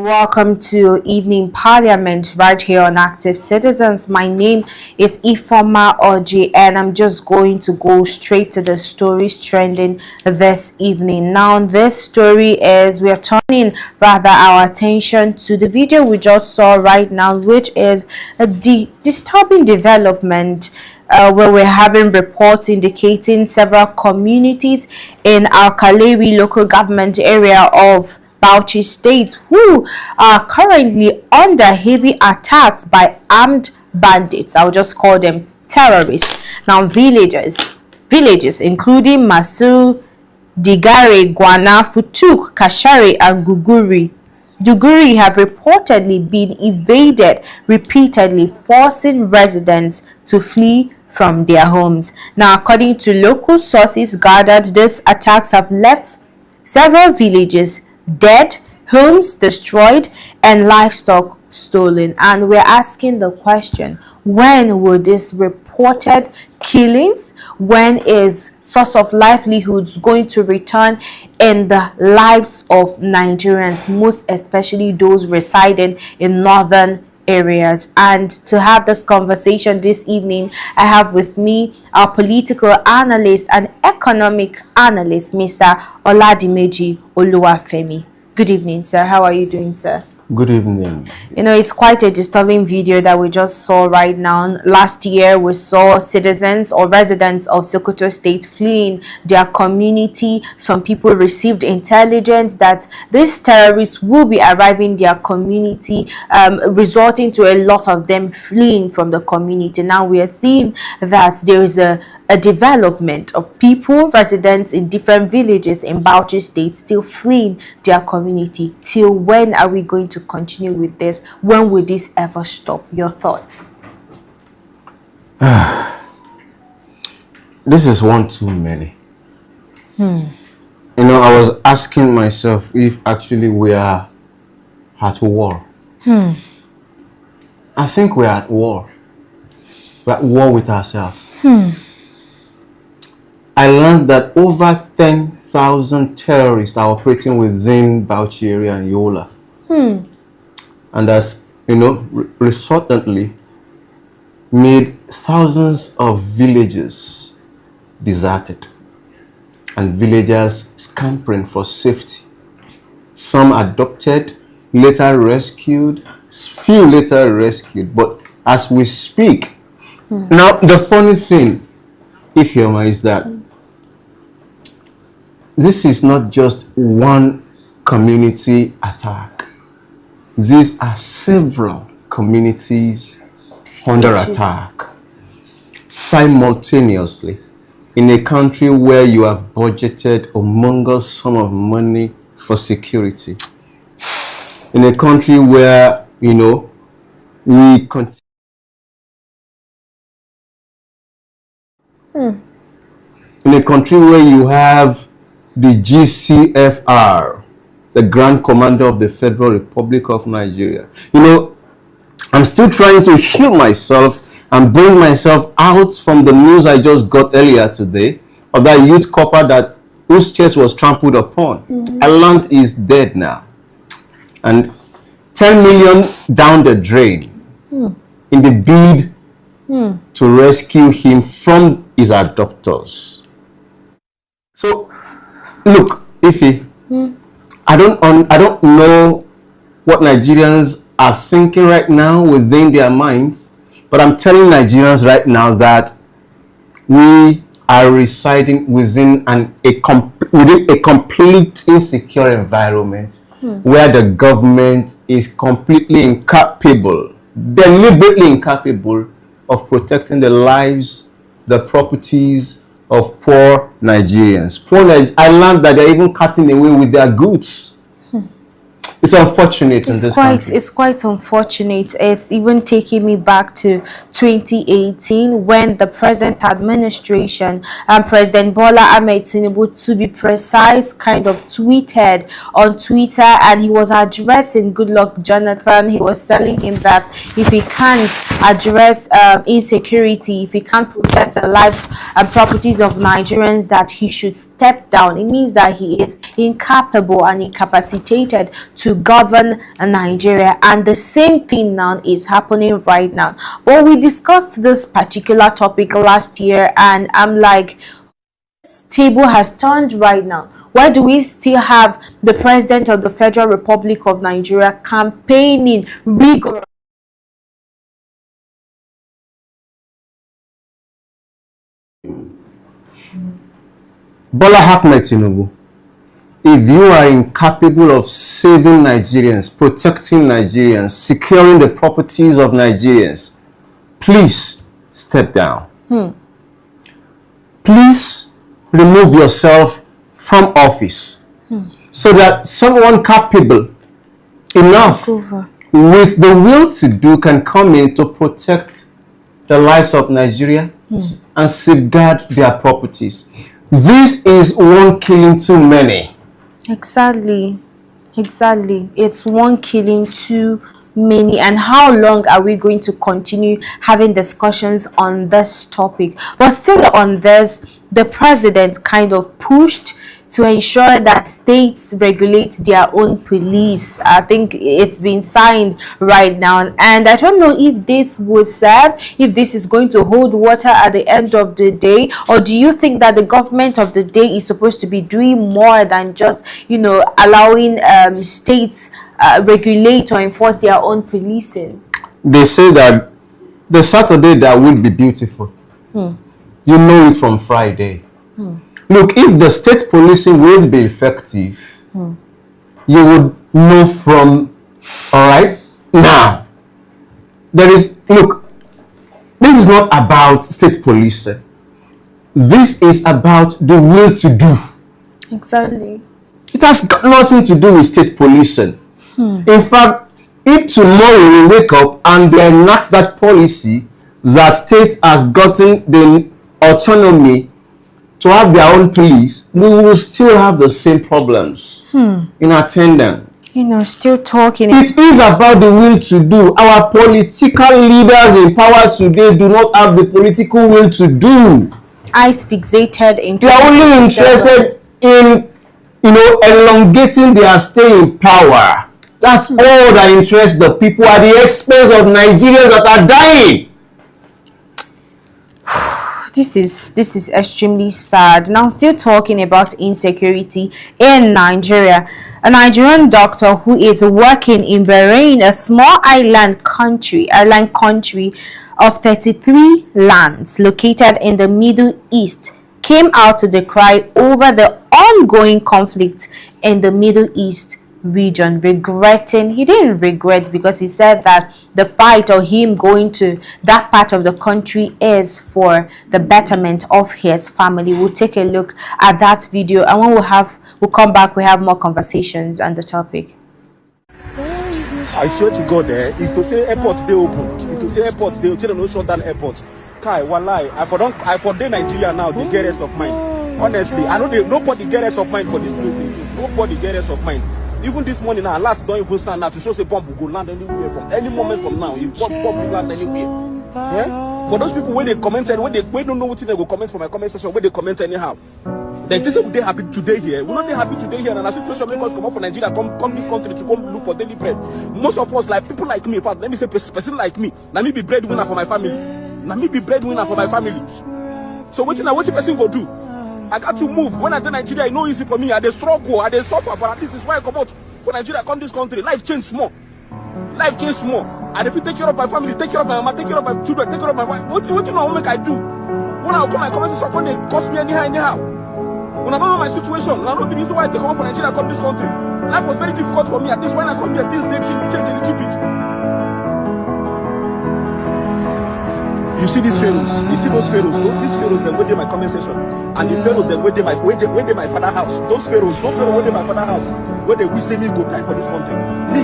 welcome to Evening Parliament right here on Active Citizens. My name is Ifoma Oji and I'm just going to go straight to the stories trending this evening. Now, this story is we're turning rather our attention to the video we just saw right now, which is a disturbing development where we're having reports indicating several communities in our Kalewi local government area of Bauchi State who are currently under heavy attacks by armed bandits. I'll just call them terrorists. Now, villages including Masu, Digare, Gwana, Futuk, Kashari, and Duguri have reportedly been evaded repeatedly, forcing residents to flee from their homes. Now, according to local sources gathered, these attacks have left several villages dead, homes destroyed, and livestock stolen. And we're asking the question, when will this reported killings, when is source of livelihoods going to return in the lives of Nigerians, most especially those residing in northern areas? And to have this conversation this evening, I have with me our political analyst and economic analyst, Mr. Oladimeji Oluwafemi. Good evening, sir. How are you doing, sir? Good evening. You know, it's quite a disturbing video that we just saw right now. Last year, we saw citizens or residents of Sokoto State fleeing their community. Some people received intelligence that these terrorists will be arriving in their community, resulting to a lot of them fleeing from the community. Now we are seeing that there is a development of people, residents in different villages in Bauchi State still fleeing their community. Till when are we going to continue with this? When will this ever stop? Your thoughts? This is one too many. You know, I was asking myself if actually we are at war. I think we are at war. We're at war with ourselves. I learned that over 10,000 terrorists are operating within Bauchi area and Yola. And as you know, resultantly made thousands of villages deserted and villagers scampering for safety. Some adopted, later rescued, few later rescued. But as we speak, now the funny thing, Ifeoma, is that this is not just one community attack. These are several communities under attack simultaneously in a country where you have budgeted a humongous sum of money for security. In a country where, you know, we continue. In a country where you have the GCFR, the Grand Commander of the Federal Republic of Nigeria. You know, I'm still trying to heal myself and bring myself out from the news I just got earlier today of that youth copper whose chest was trampled upon. I learned he's dead now. And 10 million down the drain in the bid to rescue him from his adopters. So, look, Ify, I don't know what Nigerians are thinking right now within their minds, but I'm telling Nigerians right now that we are residing within a complete insecure environment where the government is completely incapable, deliberately incapable of protecting the lives, the properties of poor Nigerians. I learned that they're even cutting away with their goods. It's unfortunate in this country. It's quite unfortunate. It's even taking me back to 2018 when the present administration and President Bola Ahmed Tinubu, to be precise, kind of tweeted on Twitter, and he was addressing Goodluck Jonathan. He was telling him that if he can't address insecurity, if he can't protect the lives and properties of Nigerians, that he should step down. It means that he is incapable and incapacitated to to govern Nigeria, and the same thing now is happening right now. But we discussed this particular topic last year, and I'm like, this table has turned right now. Why do we still have the president of the Federal Republic of Nigeria campaigning rigorously? Bola Ahmed Tinubu, if you are incapable of saving Nigerians, protecting Nigerians, securing the properties of Nigerians, please step down. Please remove yourself from office so that someone capable enough with the will to do can come in to protect the lives of Nigeria and safeguard their properties. This is one killing too many. Exactly. It's one killing too many. And how long are we going to continue having discussions on this topic? But still on this, the president kind of pushed to ensure that states regulate their own police. I think it's been signed right now, and I don't know if this will serve, if this is going to hold water at the end of the day, or do you think that the government of the day is supposed to be doing more than just, you know, allowing states regulate or enforce their own policing? They say that the Saturday that will be beautiful. You know it from Friday. Look, if the state policing will be effective, you would know from, all right, now, there is, look, this is not about state policing. This is about the will to do. Exactly. It has got nothing to do with state policing. In fact, if tomorrow we wake up and they enact that policy that state has gotten the autonomy to have their own police, we will still have the same problems in attendance. You know, still talking. It is about the will to do. Our political leaders in power today do not have the political will to do. Eyes fixated in. They are only interested in, you know, elongating their stay in power. That's all that interests the people at the expense of Nigerians that are dying. This is extremely sad. Now, still talking about insecurity in Nigeria. A Nigerian doctor who is working in Bahrain, a small island country of 33 lands located in the Middle East, came out to decry over the ongoing conflict in the Middle East region, regretting. He didn't regret, because he said that the fight, or him going to that part of the country, is for the betterment of his family. We'll take a look at that video, and when we'll come back, we have more conversations on the topic. I swear to God, if to say airport they open, if to say airport they tell them no shut down airport, Kai, wallahi, I for Nigeria now, they get rest of mind. Honestly, I know nobody get rest of mind for this place. Nobody get rest of mind. Even this morning now, last don't even stand now to show say bomb will go land anywhere from any moment from now. If bomb will land anywhere. Yeah? For those people when they comment and when they don't know what they will comment from my comment section, when they comment anyhow. They just say they happy today here. We're not happy today here, and a situation make us come up from Nigeria, come this country to come look for daily bread. Most of us, like people like me, in fact, let me say person like me, let me be breadwinner for my family. Let me be breadwinner for my family. So what the person go do? I got to move. When I do Nigeria, it's not easy for me. I dey struggle, I dey suffer, but this is why I come out for Nigeria, come this country. Life changed more. Life changed more. I repeat, take care of my family, take care of my mama, take care of my children, take care of my wife. What you know make I do? When I come, my comments are they cost me anyhow. When I don't know my situation, when I know the reason why I take come for Nigeria, come this country. Life was very difficult for me. At least when I come here, things they change a little bit. You see these pharaohs, you see those pharaohs, these pharaohs then wait in my comment section, and the pharaohs then wait in my father house. Those pharaohs wait in my father house, where they wish they me go die for this country. Me,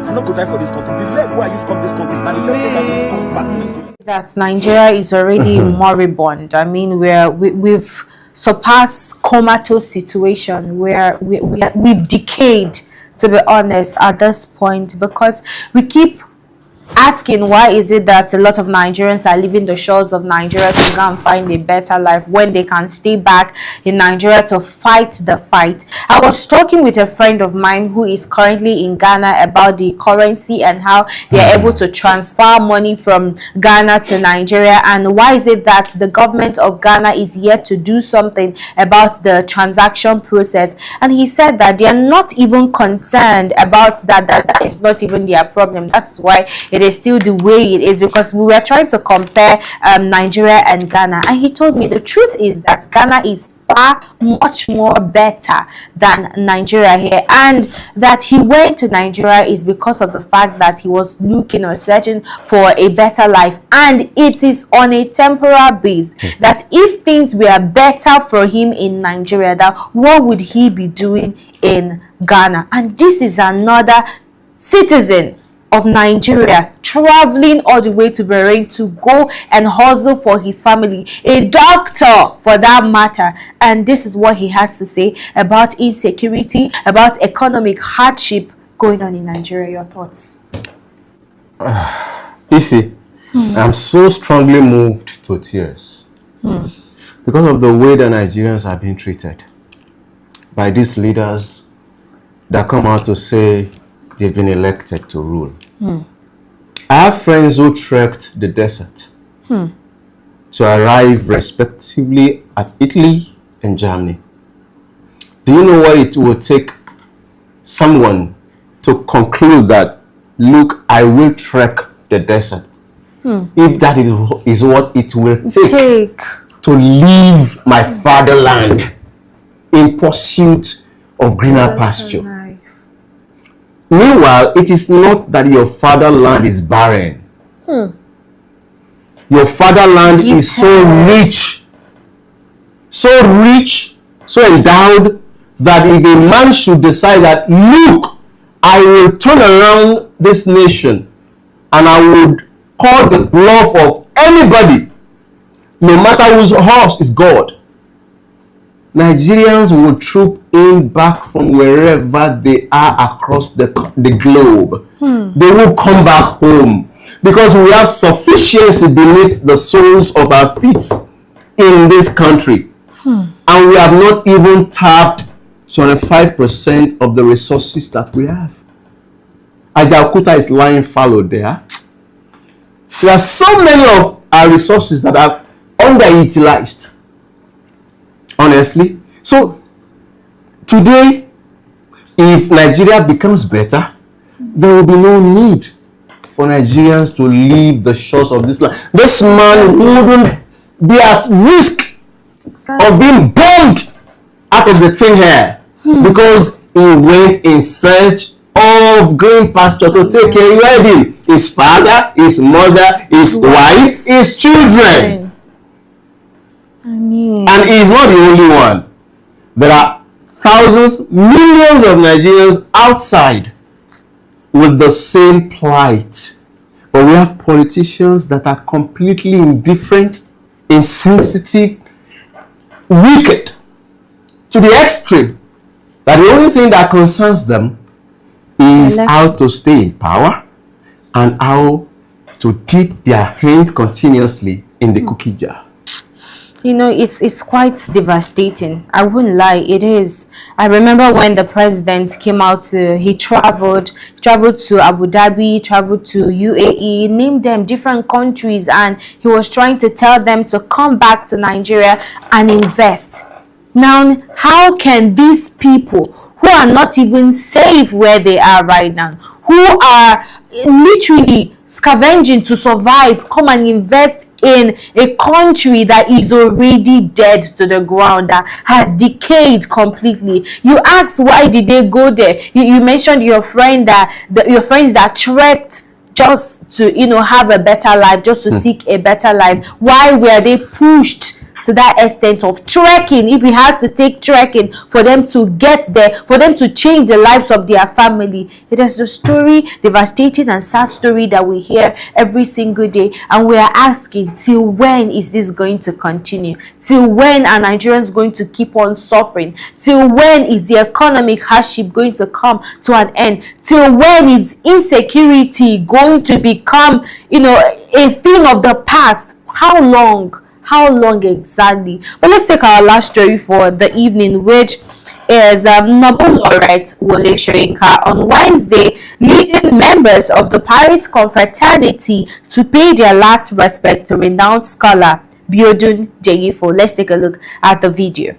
I not go die for this country. The leg where I used to come this country, and the same thing that will come back to Nigeria. That Nigeria is already moribund. I mean, we've surpassed comatose situation where we've decayed, to be honest, at this point, because we keep asking why is it that a lot of Nigerians are leaving the shores of Nigeria to go and find a better life when they can stay back in Nigeria to fight the fight. I was talking with a friend of mine who is currently in Ghana about the currency and how they are able to transfer money from Ghana to Nigeria, and why is it that the government of Ghana is yet to do something about the transaction process. And he said that they are not even concerned about that is not even their problem. That's why it is still the way it is, because we were trying to compare Nigeria and Ghana, and he told me the truth is that Ghana is far much more better than Nigeria here, and that he went to Nigeria is because of the fact that he was looking or searching for a better life, and it is on a temporal base. That if things were better for him in Nigeria, that what would he be doing in Ghana? And this is another citizen of Nigeria traveling all the way to Bahrain to go and hustle for his family, a doctor for that matter. And this is what he has to say about insecurity, about economic hardship going on in Nigeria. Your thoughts? Ife, I'm so strongly moved to tears because of the way the Nigerians are being treated by these leaders that come out to say they've been elected to rule. I have friends who trekked the desert to arrive respectively at Italy and Germany. Do you know what it will take someone to conclude that, look, I will trek the desert, if that is what it will take to leave my fatherland in pursuit of greener pasture? Meanwhile, it is not that your fatherland is barren. Your fatherland is so rich, so endowed, that if a man should decide that, look, I will turn around this nation and I would call the bluff of anybody, no matter whose horse is God, Nigerians will troop in back from wherever they are across the globe. They will come back home because we have sufficiency beneath the soles of our feet in this country. And we have not even tapped 25% of the resources that we have. Ajaokuta is lying fallow there. There are so many of our resources that are underutilized. Honestly. So today, if Nigeria becomes better, there will be no need for Nigerians to leave the shores of this land. This man wouldn't be at risk of being bombed out of the thin air because he went in search of green pasture to take care of him, his father, his mother, his wife, his children. And he is not the only one. There are thousands, millions of Nigerians outside with the same plight. But we have politicians that are completely indifferent, insensitive, wicked, to the extreme, that the only thing that concerns them is how to stay in power and how to dip their hands continuously in the cookie jar. You know, it's quite devastating. I wouldn't lie, it is. I remember when the president came out, he traveled to Abu Dhabi, traveled to UAE, named them different countries, and he was trying to tell them to come back to Nigeria and invest. Now, how can these people who are not even safe where they are right now, who are literally scavenging to survive, come and invest in a country that is already dead to the ground, that has decayed completely? You ask, why did they go there? You mentioned your friend your friends that trekked just to have a better life, just to seek a better life. Why were they pushed to that extent of trekking, if he has to take trekking for them to get there, for them to change the lives of their family. It is the story, devastating and sad story, that we hear every single day, and we are asking, till when is this going to continue? Till when are Nigerians going to keep on suffering? Till when is the economic hardship going to come to an end? Till when is insecurity going to become, a thing of the past? How long? How long exactly? But let's take our last story for the evening, which is Nobel laureate Wole Soyinka on Wednesday leading members of the Pirates confraternity to pay their last respect to renowned scholar Biodun Jeyifo. Let's take a look at the video.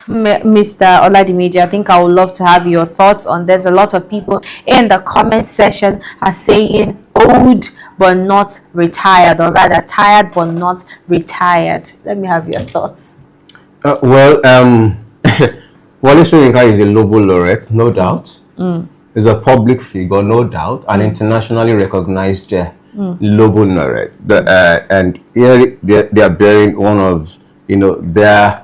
Mr. Oladimiji, I think I would love to have your thoughts on this. A lot of people in the comment section are saying old but not retired, or rather tired but not retired. Let me have your thoughts. Wole Soyinka is a Nobel laureate, no doubt. Is a public figure, no doubt, an internationally recognized Nobel laureate. And here they are bearing one of their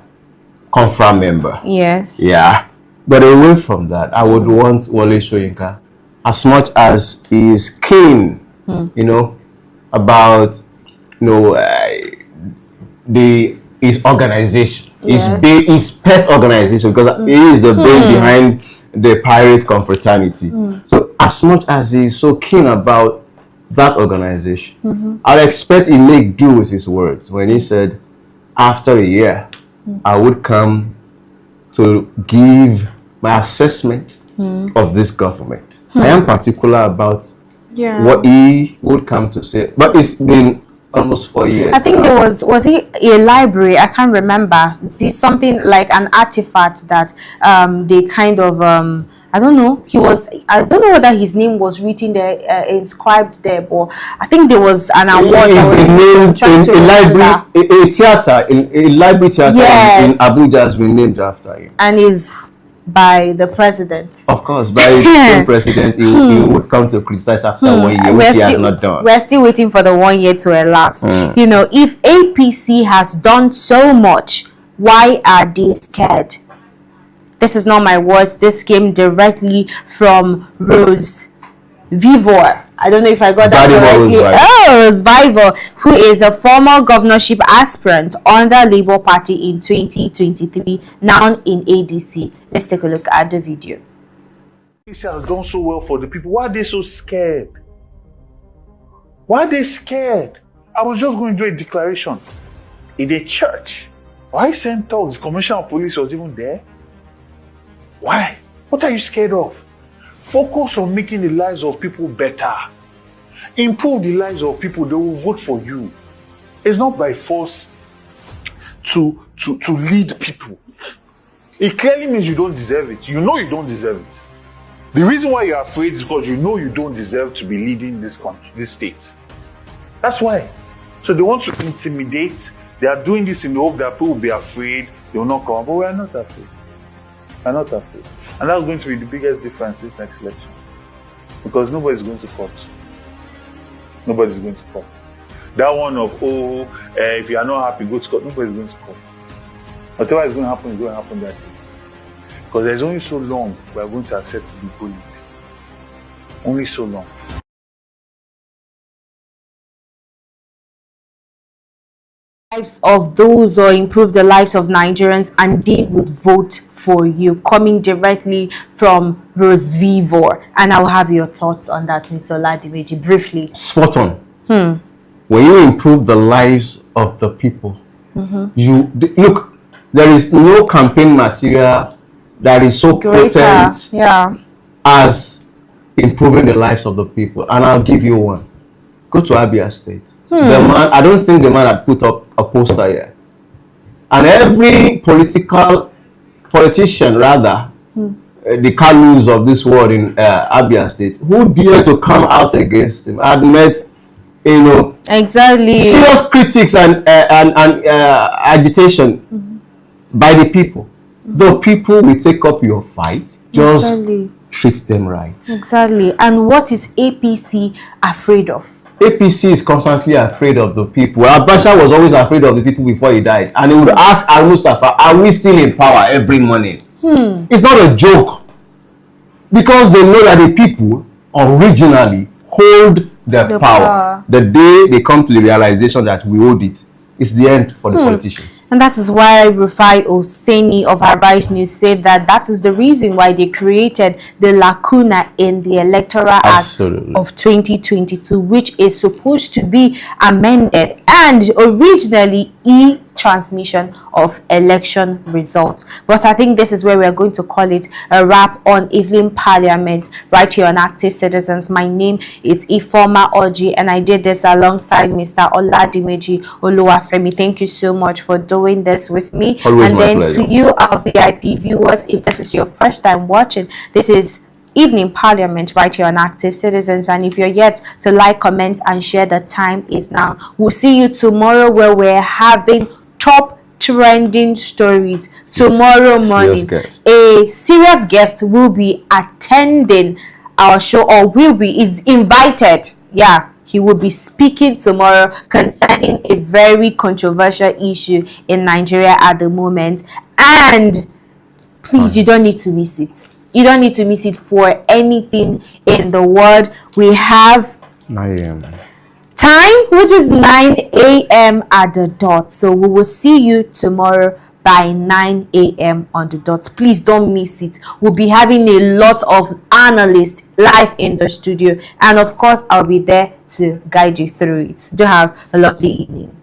confirmed member. Yes. Yeah. But away from that, I would want Wole Soyinka, as much as he is keen, about his organization, his pet organization, because he is the brain behind the Pirate confraternity. So as much as he is so keen about that organization, I expect he make do with his words when he said, after a year, I would come to give my assessment of this government. I am particular about what he would come to say, but it's been almost 4 years. I think there was it a library? I can't remember. See, something like an artifact that they kind of I don't know. I don't know whether his name was written there, inscribed there, but I think there was an award. A library theater in Abuja has been named after him, and is by the president. Of course, by the same president, he would come to criticize after 1 year, which he has not done. We're still waiting for the 1 year to elapse. If APC has done so much, why are they scared? This is not my words. This came directly from Rhodes Vivur. I don't know if I got that correctly. Rhodes Vivur, who is a former governorship aspirant under Labour Party in 2023, now in ADC. Let's take a look at the video. This has done so well for the people. Why are they so scared? Why are they scared? I was just going to do a declaration in a church. Why send thugs? The commissioner of police was even there. Why? What are you scared of? Focus on making the lives of people better. Improve the lives of people. They will vote for you. It's not by force to lead people. It clearly means you don't deserve it. You know you don't deserve it. The reason why you're afraid is because you know you don't deserve to be leading this country, this state. That's why. So they want to intimidate. They are doing this in the hope that people will be afraid. They will not come. But we are not afraid. We are not afraid. And that's going to be the biggest difference this next election. Because nobody's going to court. Nobody's going to court. That one of, if you are not happy, go to court. Nobody's going to court. Whatever is going to happen is going to happen that day. Because there's only so long we are going to accept to be bullied. Only so long. Lives of those or improve the lives of Nigerians, and they would vote for you. Coming directly from Rhodes Vivur, and I'll have your thoughts on that, Mr. Oladimeji, briefly. Spot on. When you improve the lives of the people, look, there is no campaign material that is so potent as improving the lives of the people. And I'll give you one. Go to Abia State. The man, I don't think the man had put up a poster here. And every politician, rather, the Kanus of this world in Abia State, who dared to come out against him, had met, exactly, serious critics and agitation by the people. The people will take up your fight, just treat them right. Exactly. And what is APC afraid of? APC is constantly afraid of the people. Abacha was always afraid of the people before he died. And he would ask Al Mustafa, are we still in power every morning? It's not a joke. Because they know that the people originally hold the power. The day they come to the realization that we hold it, it's the end for the politicians. And that is why Rufai Oseni of Arise News said that is the reason why they created the lacuna in the Electoral Act of 2022, which is supposed to be amended, and originally e-transmission of election results. But I think this is where we're going to call it a wrap on Evening Parliament right here on Active Citizens. My name is Ifoma Oji, and I did this alongside Mr. Oladimeji Oluwafemi. Thank you so much for doing this with me. Always and my then pleasure. To you, our VIP viewers, if this is your first time watching, this is Evening Parliament right here on Active Citizens. And if you're yet to like, comment, and share, the time is now. We'll see you tomorrow, where we're having top trending stories. Tomorrow morning, a serious guest will be attending our show, or is invited. He will be speaking tomorrow concerning a very controversial issue in Nigeria at the moment. And please, you don't need to miss it. You don't need to miss it for anything in the world. We have 9 a.m. time, which is 9 a.m. at the dot. So we will see you tomorrow by 9 a.m. on the dot. Please don't miss it. We'll be having a lot of analysts live in the studio. And of course, I'll be there to guide you through it. Do have a lovely evening.